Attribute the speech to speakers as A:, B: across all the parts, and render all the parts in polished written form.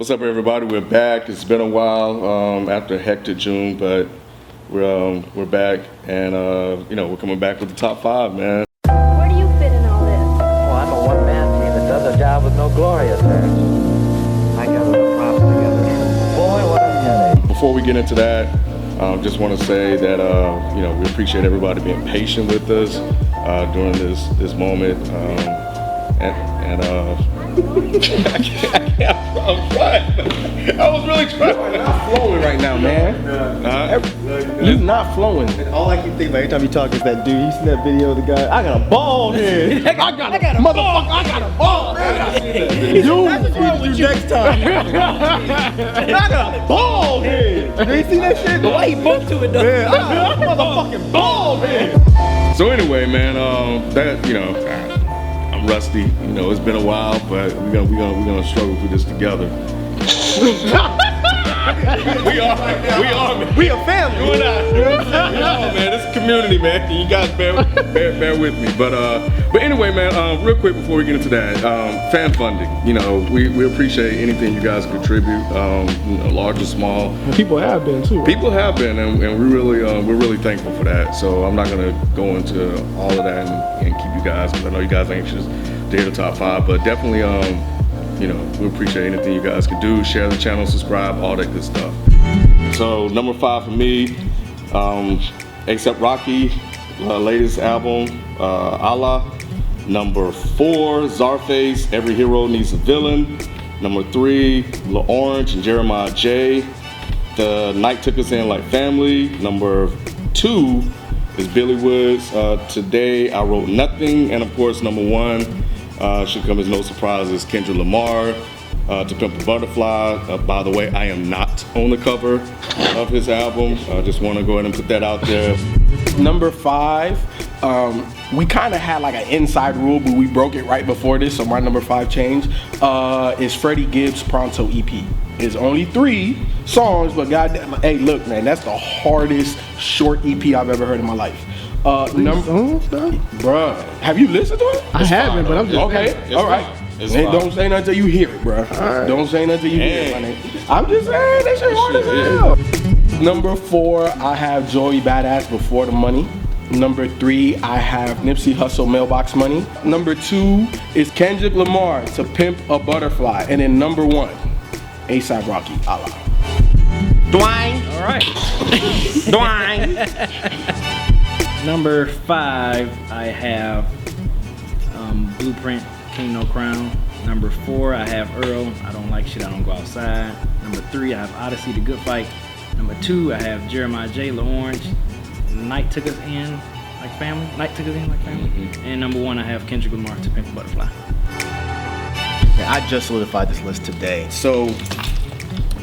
A: What's up, everybody? We're back. It's been a while after a hectic June, but we're back, and we're coming back with the top 5, man.
B: Where do you fit in all this?
C: Well, I'm a one-man team that does a job with no glory attached. I got all the props together. Boy, what a headache.
A: Before we get into that, just want to say that we appreciate everybody being patient with us during this moment, I'm trying. I was really trying.
D: You're not flowing right now, man. You're not flowing.
E: All I keep thinking about every time you talk is that dude. You seen that video of the guy? I got a bald head. I got a bald head. Dude, that's what you do next time. I got a bald head. You ain't seen that shit?
C: The way he bumped to it, though.
E: Yeah, I got a motherfucking bald head.
A: So anyway, man, I'm rusty. It's been a while, but we're gonna struggle through this together. we are, man.
E: We a family.
A: We are, man. It's a community, man. You guys bear with me. But anyway, man. Real quick before we get into that, fan funding. We appreciate anything you guys contribute, large or small.
D: People have been too.
A: People have been, and we're really thankful for that. So I'm not gonna go into all of that and keep you guys, because I know you guys are anxious to hear the top 5, but definitely we appreciate anything you guys can do. Share the channel, subscribe, all that good stuff. So number 5 for me, A$AP Rocky, latest album, Allah. Number 4, Czarface, Every Hero Needs a Villain. Number 3, Lil Orange and Jeremiah J, The Night Took Us In Like Family. Number 2 is Billy Woods, Today I Wrote Nothing. And of course, number 1, should come as no surprise, is Kendrick Lamar, To Pimp a Butterfly. By the way, I am not on the cover of his album. I just want to go ahead and put that out there.
D: Number 5, we kind of had like an inside rule, but we broke it right before this, so my number 5 change is Freddie Gibbs' Pronto EP. It's only 3 songs, but goddamn, hey, look, man, that's the hardest short EP I've ever heard in my life. Bruh, have you listened to it?
E: I haven't, but I'm just
D: okay. All right. Don't say nothing until you hear it, bruh.
E: Right.
D: Don't say nothing until you hear it, my nigga. I'm just saying, that shit hard as hell. Number 4, I have Joey Badass, Before the Money. Number 3, I have Nipsey Hussle, Mailbox Money. Number 2 is Kendrick Lamar, To Pimp a Butterfly. And then number 1, A$AP Rocky, Allah.
C: Dwayne. All right.
E: Dwayne.
F: Number 5, I have Blueprint, King No Crown. Number 4, I have Earl, I Don't Like Shit, I Don't Go Outside. Number 3, I have Odyssey, The Good Fight. Number 2, I have Jeremiah J, Lil Orange, Night Took Us In Like Family. Night Took Us In Like Family. And number 1, I have Kendrick Lamar, To Pimp a Butterfly.
E: I just solidified this list today. So,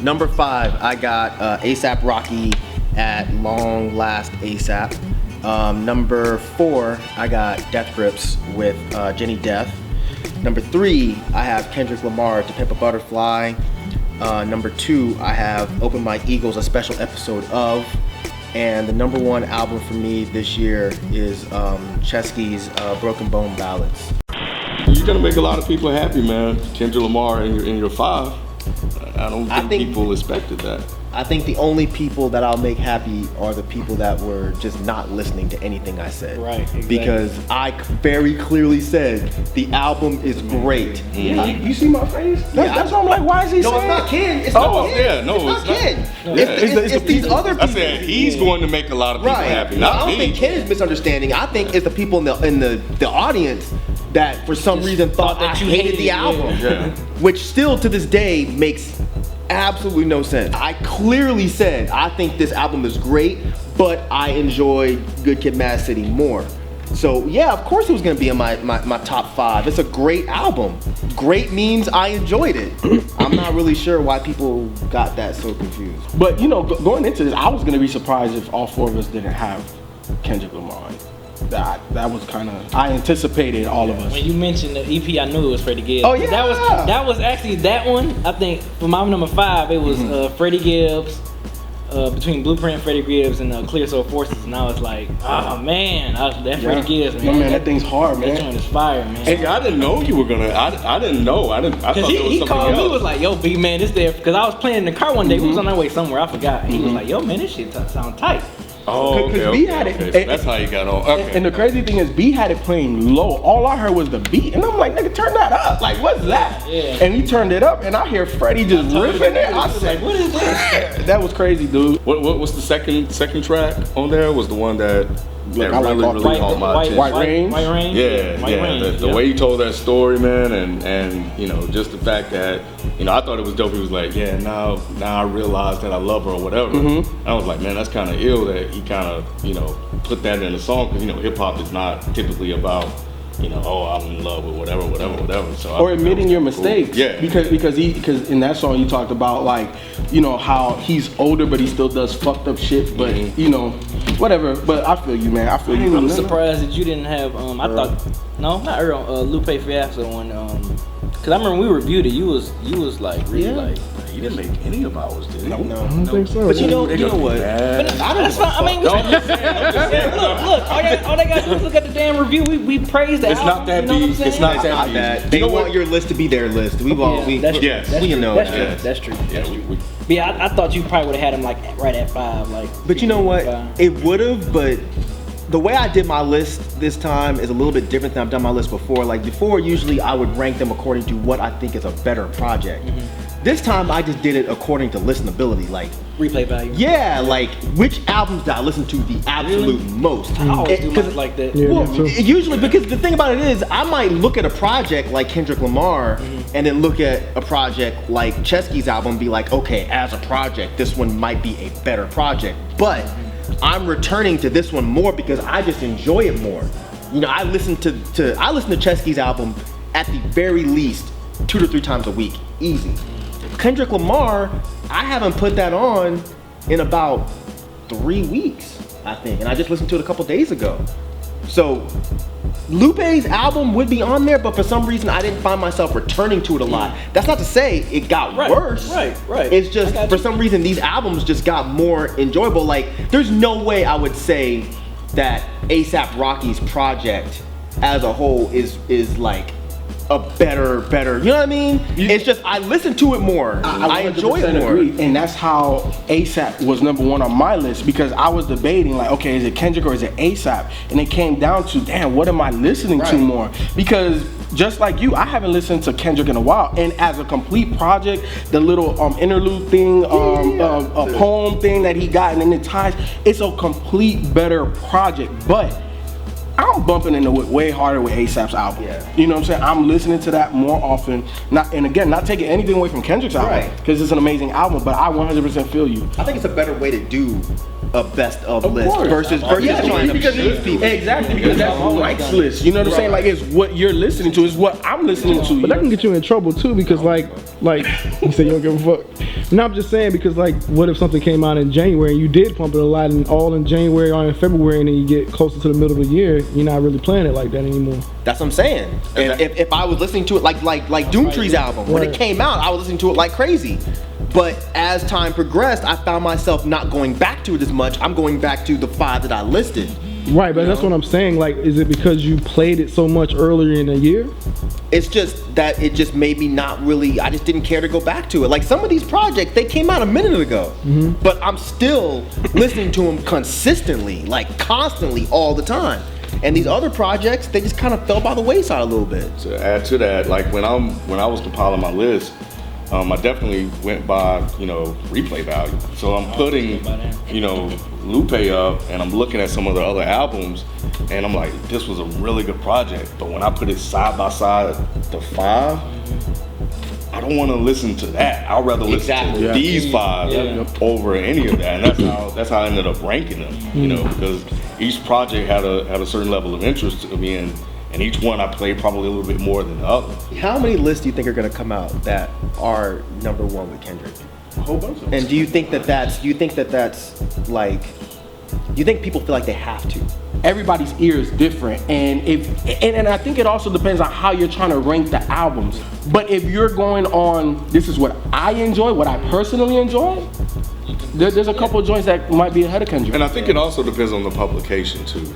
E: number 5, I got A$AP Rocky at Long Last A$AP. Number 4, I got Death Grips with Jenny Death. Number 3, I have Kendrick Lamar, To Pimp a Butterfly. Number 2, I have Open Mike Eagles, A Special Episode Of. And the number 1 album for me this year is Chesky's Broken Bone Ballads.
A: You're gonna make a lot of people happy, man. Kendrick Lamar in your 5. I don't think people expected that.
E: I think the only people that I'll make happy are the people that were just not listening to anything I said.
F: Right, exactly.
E: Because I very clearly said the album is great.
D: You see my face? That's why I'm like, why is he saying?
E: No, it's not Kid. It's
A: Oh,
E: not Kid.
A: yeah, no,
E: it's not Kid.
A: Yeah.
E: It's these other people.
A: I said he's going to make a lot of people happy,
E: No,
A: not
E: I don't
A: me.
E: think Kid is misunderstanding. I think it's the people in the audience that for some reason thought
F: that
E: I
F: you
E: hated
F: hated
E: the
F: it,
E: album.
A: Yeah.
E: Which still to this day makes absolutely no sense. I clearly said I think this album is great, but I enjoy Good Kid, Mad City more. So yeah, of course it was gonna be in my top 5. It's a great album. Great means I enjoyed it. I'm not really sure why people got that so confused.
D: But going into this, I was gonna be surprised if all 4 of us didn't have Kendrick Lamar. That was kind of, I anticipated all of us.
F: When you mentioned the EP, I knew it was Freddie Gibbs.
D: Oh, yeah.
F: That was actually that one. I think for my number 5, it was Freddie Gibbs, between Blueprint, Freddie Gibbs, and Clear Soul Forces, and I was like, oh man, that Freddie Gibbs, man.
D: No, man, that thing's hard, man.
F: That joint is fire, man.
A: Hey, I didn't know you were gonna. I didn't know. I thought
F: Cause
A: there was
F: he
A: something
F: called
A: else.
F: me, was like, yo, B man, this there. Cause I was playing in the car one day. We was on our way somewhere, I forgot. And he was like, yo, man, this shit sound tight.
A: Oh, okay,
D: Cause B had it.
A: okay. So that's how you got on. Okay.
D: And the crazy thing is, B had it playing low. All I heard was the beat, and I'm like, nigga, turn that up. Like, what's that?
F: Yeah.
D: And he turned it up, and I hear Freddie just ripping it. I was like,
F: What is this?
D: that was crazy, dude.
A: What's the second track on there? Was the one that
D: Look, I like
A: really
D: all
A: really caught my attention.
D: White Rain?
F: White Rain?
A: Yeah,
F: White Rain.
A: The way he told that story, man, and you know, just the fact that, you know, I thought it was dope. He was like, yeah, now I realize that I love her or whatever. I was like, man, that's kind of ill that he kind of, you know, put that in the song, because, you know, hip hop is not typically about, you know, oh, I'm in love with whatever. So
D: Or admitting your mistakes.
A: Cool. Yeah.
D: Because in that song you talked about, like, you know, how he's older but he still does fucked up shit, but you know, whatever. But I feel you, man. I feel you.
F: I'm surprised that you didn't have I thought not Earl, Lupe Fiasco one, cause I remember we reviewed it. You was like really like.
A: He didn't make any of ours, did he?
D: No.
G: I don't think so.
E: But you know what?
F: That's fine. I mean, look, all they got to do is look at the damn review. We praise the
A: It's
F: album.
A: not that
F: you know what I'm
A: deep.
F: saying?
A: It's not that
E: Not
A: deep.
E: that. They want your list to be their list. We've all
F: That's true.
A: Yes.
F: That's
E: we
F: true.
E: know
F: That's
E: that.
F: true. That's true.
A: Yeah, we
F: But yeah, I thought you probably would have had him like right at 5, like.
E: But you know what?
F: 5.
E: It would have, but the way I did my list this time is a little bit different than I've done my list before. Like before, usually I would rank them according to what I think is a better project. This time I just did it according to listenability. Like,
F: Replay value.
E: yeah, like which albums did I listen to the absolute most?
F: I always do
E: 'Cause-
F: mine like that.
G: Yeah,
E: Well,
G: me too.
E: usually because the thing about it is, I might look at a project like Kendrick Lamar and then look at a project like Chesky's album and be like, okay, as a project, this one might be a better project. But I'm returning to this one more because I just enjoy it more. You know, I listen to Chesky's album at the very least 2 to 3 times a week, easy. Kendrick Lamar, I haven't put that on in about 3 weeks, I think, and I just listened to it a couple days ago. So Lupe's album would be on there, but for some reason I didn't find myself returning to it a lot. That's not to say it got worse.
F: Right.
E: It's
F: I
E: just
F: got
E: for
F: you.
E: some reason these albums just got more enjoyable. Like there's no way I would say that A$AP Rocky's project as a whole is like a better, you know what I mean? It's just I listen to it more. I enjoy it
D: 100%
E: more.
D: agree. And that's how A$AP was number 1 on my list, because I was debating like, okay, is it Kendrick or is it A$AP? And it came down to, damn, what am I listening to more? Because just like you, I haven't listened to Kendrick in a while, and as a complete project, the little interlude thing, a poem thing that he got, and then it ties, it's a complete better project. But I'm bumping into it way harder with A$AP's album.
E: Yeah.
D: You know what I'm saying? I'm listening to that more often. Not taking anything away from Kendrick's album,
E: Right.
D: because it's an amazing album, but I 100% feel you.
E: I think it's a better way to do a best of list
D: course.
E: versus
D: Yeah,
E: trying to
D: because
E: please people.
D: Exactly, because that's Mike's list. You know what I'm saying? Like, it's what you're listening to, is what I'm listening to.
G: But that can get you in trouble too, because like you say you don't give a fuck. No, I'm just saying, because like, what if something came out in January and you did pump it a lot, and all in January or in February, and then you get closer to the middle of the year, you're not really playing it like that anymore.
E: That's what I'm saying. If I was listening to it like Doomtree's album, when it
G: Right.
E: came out, I was listening to it like crazy. But as time progressed, I found myself not going back to it as much. I'm going back to the 5 that I listed.
G: Right, but that's what I'm saying. Like, is it because you played it so much earlier in the year?
E: It's just that it just made me not really, I just didn't care to go back to it. Like some of these projects, they came out a minute ago, but I'm still listening to them consistently, like constantly all the time. And these other projects, they just kind of fell by the wayside a little bit.
A: To add to that, like when I was compiling my list, I definitely went by, you know, replay value. So I'm putting, you know, Lupe up, and I'm looking at some of the other albums, and I'm like, this was a really good project. But when I put it side by side, the 5, I don't want to listen to that. I'd rather listen to these 5 over any of that, and that's how I ended up ranking them. You know, because each project had a certain level of interest to me, and each one I played probably a little bit more than the other.
E: How many lists do you think are gonna come out that are number 1 with Kendrick?
A: A whole bunch of them.
E: And do you think that that's like, do you think people feel like they have to?
D: everybody's ear is different, and and I think it also depends on how you're trying to rank the albums. But if you're going on, this is what I enjoy, what I personally enjoy, there's a couple of joints that might be ahead of Kendrick.
A: And I think it also depends on the publication too,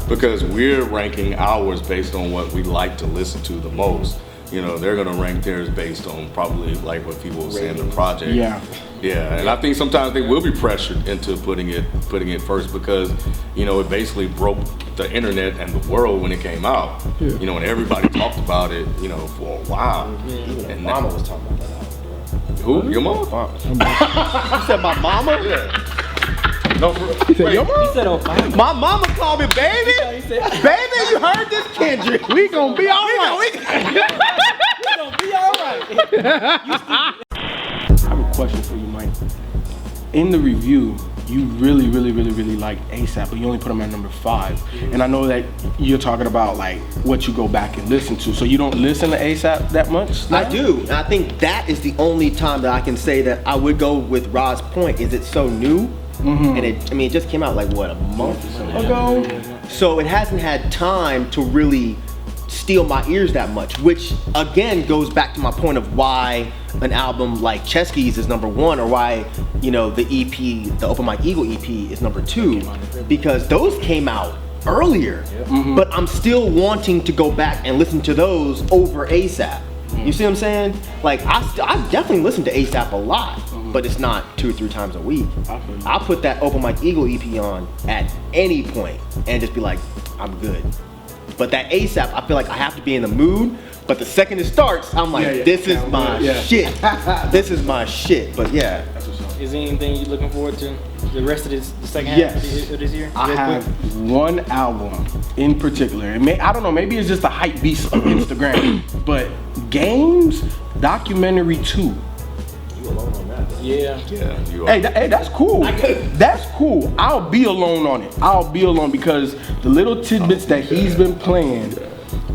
A: because we're ranking ours based on what we like to listen to the most. You know, they're gonna rank theirs based on probably like what people say in the project.
D: Yeah.
A: Yeah, and I think sometimes they will be pressured into putting it first because, you know, it basically broke the internet and the world when it came out.
G: Yeah.
A: You know, and everybody talked about it, you know, for a while.
E: Even
A: And
E: mama was talking about that.
A: Who? Your mom?
E: You said my mama?
A: Yeah. No,
G: He said, "Yo,
F: He said, "Oh, fine."
E: My mama called me baby. Baby, you heard this, Kendrick?
G: we gonna be all right."
F: We gonna be all right.
D: I have a question for you, Mike. In the review, you really like ASAP, but you only put him at number 5. And I know that you're talking about like what you go back and listen to. So you don't listen to ASAP that much now?
E: I do. And I think that is the only time that I can say that I would go with Rod's point. Is it's so new, and it just came out like what, a month ago. So it hasn't had time to really steal my ears that much, which again goes back to my point of why an album like Chesky's is number 1, or why, you know, the EP, the Open Mike Eagle EP is number 2, because those came out earlier, but I'm still wanting to go back and listen to those over ASAP. You see what I'm saying? Like I definitely listen to ASAP a lot, but it's not 2 or 3 times a week. I'll put that Open Mike Eagle EP on at any point and just be like, I'm good. But that ASAP, I feel like I have to be in the mood. But the second it starts, I'm like, this is my shit. This is my shit. But yeah.
F: Is there anything you looking forward to the rest of the second half of this year?
D: I have one album in particular. I don't know, maybe it's just the hype beast of Instagram, but Games Documentary 2.
E: You alone on that.
F: Yeah.
A: Yeah, you are.
D: Hey, that's cool. That's cool. I'll be alone on it. I'll be alone because the little tidbits that he's been playing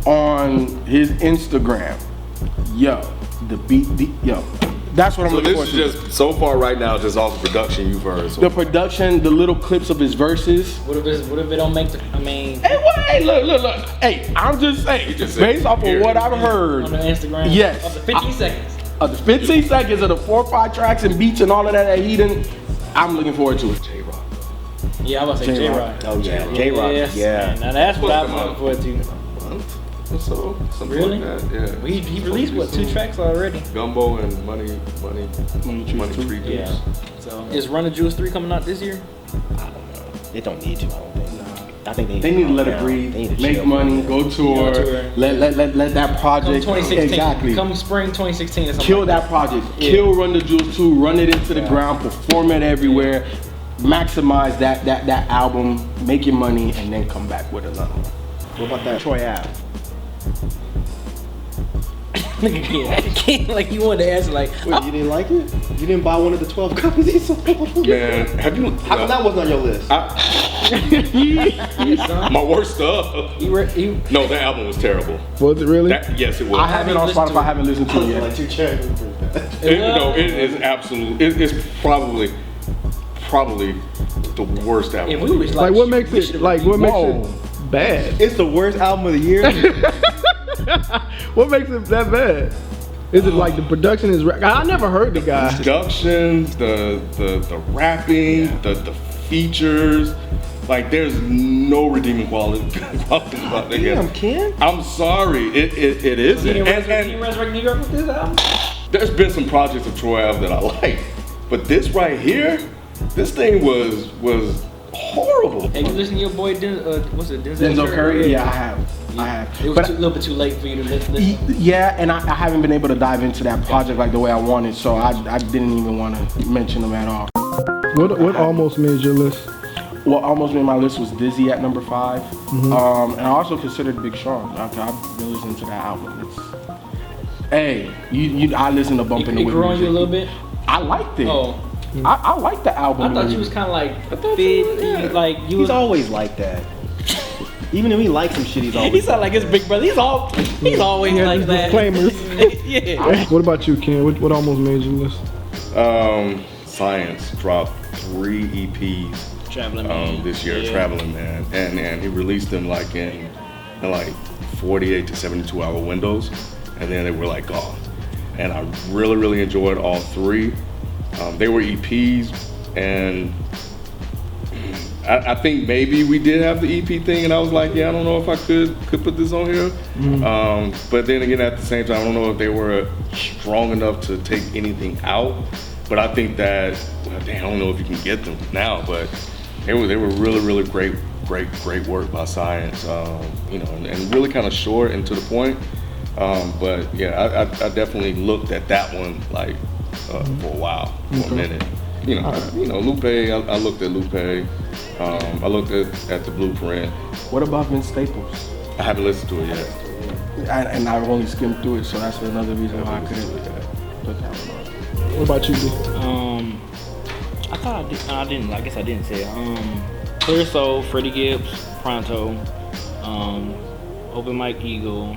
D: on his Instagram, yo, that's what I'm
A: So
D: looking
A: this
D: forward
A: is
D: to.
A: just, so far right now, just off the production you've heard. So
D: The production, the little clips of his verses.
F: What if it don't make the? I mean,
D: Hey, look. Hey, I'm just saying, based off of what I've heard,
F: on the Instagram.
D: Yes.
F: Of the 15 seconds.
D: of the 15 seconds of the 4 or 5 tracks and beats and all of that he didn't, I'm looking forward to it.
A: J-Rock.
F: Yeah, I was gonna say J-Rock.
E: Oh yeah, J-Rock.
F: Yes,
E: Yeah.
F: man. Now that's what I'm looking forward to.
A: So something
F: Really?
A: like that. Yeah.
F: He released what, 2 tracks already?
A: Gumbo and Money Tree Deuce.
F: Yeah. So is Run the Jewels 3 coming out this year?
E: I don't know. They don't need to. I don't think. I think
D: They need to
E: calm
D: let it
E: down.
D: breathe,
E: They need to
D: make
E: chill.
D: money, go tour,
F: tour.
D: let that
F: Come
D: project
F: 2016.
D: exactly.
F: Come spring 2016 or something.
D: Kill
F: like
D: that project.
F: Yeah.
D: Kill Run the Jewels 2, run it into the ground, perform it everywhere, maximize that album, make your money, and then come back with another one.
E: What about that Troy Ave?
F: Look at Ken. Like you wanted to answer like,
E: Wait, you didn't like it? You didn't buy one of the 12 copies he sold?
A: Man, have you?
E: How come that wasn't on your list?
A: My worst stuff.
F: you
A: No, that album was terrible.
G: Was it really?
A: Yes, it was.
D: I have it on
F: listened to
D: Spotify, I
F: it.
D: haven't listened to it yet.
E: Like 2 chairs.
A: It is absolutely. It's probably the worst album.
F: if we was
G: Like what makes
F: we
G: it
F: should've
G: like what makes
D: Whoa.
G: it bad?
E: It's the worst album of the year.
G: What makes it that bad? Is it like the production is? I never heard the guy.
A: Productions, the rapping, the features. Like there's no redeeming quality about that.
E: Damn, Ken.
A: I'm sorry, it isn't.
F: Can you
A: And
F: resurrect New York with this album?
A: there's been some projects of Troy Ave that I like, but this right here, this thing was horrible.
F: Have you listened to your boy what's it,
D: Denzel Curry? Yeah, I have.
F: It was
D: But
F: a little bit too late for you to listen.
D: yeah, and I haven't been able to dive into that project like the way I wanted, so I didn't even want to mention them at all.
G: What almost made your list?
D: What almost made my list was Dizzy at number 5. And I also considered Big Sean. I've been listening to that album. I listened to Bump in the
F: It
D: Whip
F: grew on you a
D: music.
F: little bit?
D: I liked it.
F: Oh.
D: I liked the album.
F: I thought you was kind of like fit, like you
E: He's
F: was.
E: always like that. Even if he likes some shit, he's always.
F: He sound like his big brother. He's always like that.
G: Disclaimers.
F: Yeah.
G: What about you, Ken? What almost made your list?
A: Science dropped 3 EPs
F: Traveling Man.
A: this year,
F: Yeah.
A: Traveling Man, and he released them like in like 48 to 72 hour windows, and then they were like gone. And I really enjoyed all three. They were EPs, and I think maybe we did have the EP thing, and I was like, yeah, I don't know if I could put this on here. But then again, at the same time, I don't know if they were strong enough to take anything out. But I think that, well, damn, I don't know if you can get them now, but they were really great work by Science, you know, and really kind of short and to the point. But yeah, I definitely looked at that one like for a while, for a minute. You know, Lupe. I looked at Lupe. I looked at the Blueprint.
D: What about Vince Staples?
A: I haven't listened to it yet.
D: And I've only skimmed through it, so that's another reason why I couldn't put that one on.
G: What about you, B?
F: I thought I did. I didn't. I guess I didn't say it. Clear Soul, Freddie Gibbs, Pronto, Open Mike Eagle,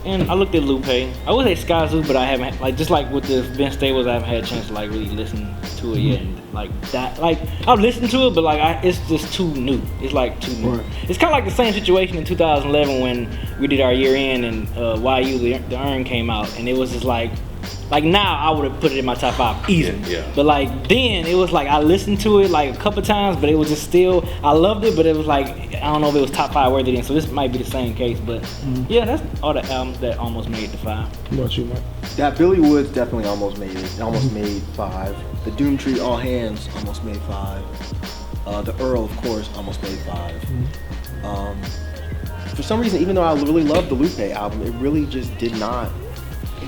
F: and I looked at Lupe. I would say Sky Zoo, but I haven't, like, just like with the Vince Staples, I haven't had a chance to like really listen to it yet. And like that, like I've listened to it, but like it's just too new. It's like too new.
G: Right.
F: It's kind of like the same situation in 2011 when we did our year end and YU the Earn came out, and it was just like now I would have put it in my top 5 easily.
A: Yeah.
F: But like then it was like I listened to it like a couple times, but it was just still, I loved it, but it was like I don't know if it was top 5 worthy then. So this might be the same case, but yeah, that's all the albums that almost made the 5.
G: What about you, Mike?
E: That Billy Woods definitely almost made it. Almost made 5. The Doomtree All Hands almost made 5. The Earl, of course, almost made 5. For some reason, even though I really loved the Lupe album, it really just didn't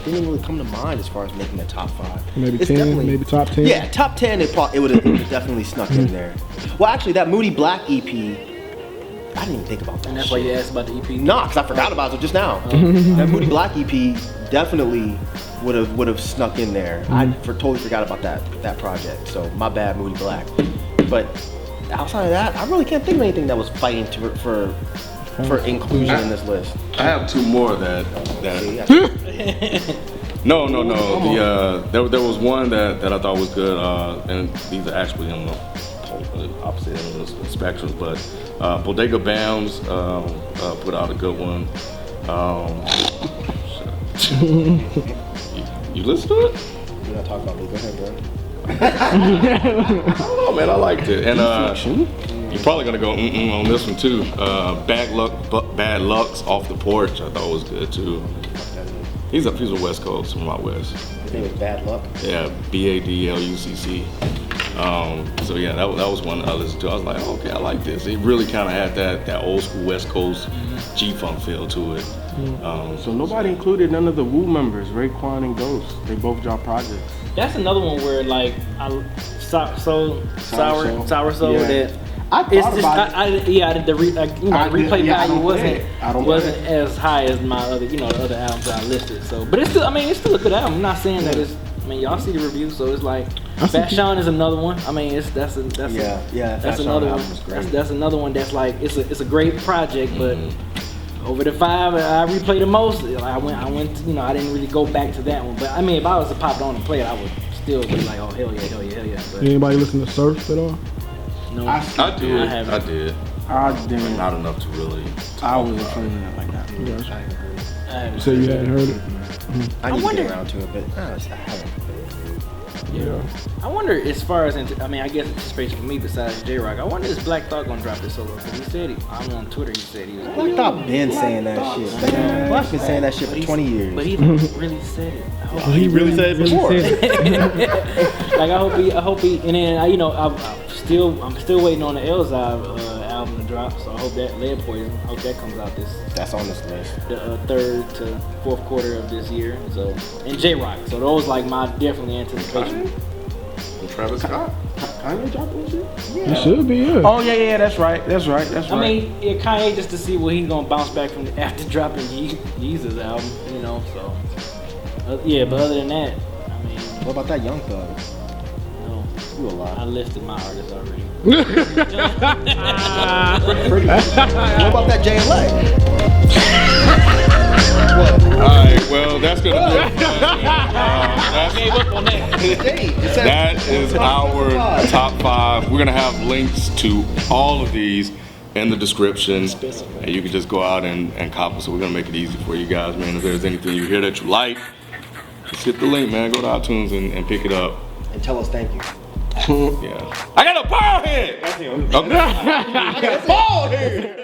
E: really come to mind as far as making the top 5.
G: Maybe
E: It's
G: 10, maybe top 10?
E: Yeah, top 10, it would have definitely snuck in there. Well, actually, that Moody Black EP, I didn't even think about that.
F: And that's
E: shit.
F: why you asked about the EP.
E: Nah, because I forgot about it just now. That Moody Black EP definitely would have snuck in there. I totally forgot about that project. So my bad, Moody Black. But outside of that, I really can't think of anything that was fighting for inclusion in this list.
A: I have 2 more that. No. There was one that I thought was good, and these are actually on the opposite end of the spectrum. But Bodega Bams put out a good one. You listen to it?
E: We're not talking about me. Go ahead, bro.
A: I don't know, man. I liked it, and you're probably gonna go on this one too. Bad Luck's Off the Porch. I thought was good too. He's a West Coast, from out west.
E: His name is Bad Luck.
A: Yeah, BADLUCC. So yeah, that was one I listened to. I was like, okay, I like this. It really kind of had that old school West Coast G-Funk feel to it.
D: So nobody included none of the Wu members, Raekwon and Ghost. They both dropped projects.
F: That's another one where like Sour Soul
D: Yeah.
F: that.
D: I thought
F: It's just
D: about it.
F: the replay value wasn't
D: it.
F: as high as my other the other albums that I listed. So, but it's still it's still a good album. I'm not saying that it's. I mean, y'all see the review, so it's like Fashion is another one. I mean, that's another one. That's another one that's like it's a great project, but over the 5 I replayed the most. I went I didn't really go back to that one. But I mean, if I was to pop it on and play it, I would still be like, oh hell yeah. But
G: Anybody listen to Surf at all?
F: no,
A: I did.
F: haven't.
A: I did.
D: I
A: But
D: didn't.
A: not enough to really.
D: I wasn't feeling it like that.
F: I haven't.
G: You say you hadn't heard it?
E: I need to
F: wonder-
E: get around to it, but I haven't.
G: Yeah.
F: I wonder, as far as I guess it's space for me besides J-Rock. I wonder is Black Thought gonna drop this solo? Because he said I'm on Twitter. He said he was.
E: Black Thought been saying that shit, man. Black's been saying that shit for 20 years.
F: But he really said it. I hope
G: He really said it before.
F: like I hope he, and then I'm still waiting on the Elzai album to drop. So I hope that Lead Poison, I hope that comes out
E: That's on this list.
F: the 3rd to 4th quarter of this year. So and J-Rock. So those like my definitely anticipation.
A: And Travis Scott.
D: Kanye dropping this shit?
G: It should be, yeah.
D: Oh yeah, that's right.
F: I mean, yeah, Kanye just to see what he's gonna bounce back from after dropping Yeezus album, So but other than that, I mean,
E: What about that Young Thug?
F: no,
E: You a lot.
F: I listed my artists already.
E: What about that JLA?
A: All right, well, that's gonna do it.
F: I gave up on that.
A: That is our top 5. We're gonna have links to all of these in the description, and you can just go out and cop it. So we're gonna make it easy for you guys, man. If there's anything you hear that you like, just hit the link, man. Go to iTunes and pick it up.
E: And tell us thank you.
A: Yeah. I got a bald head. Okay. I got a bald head.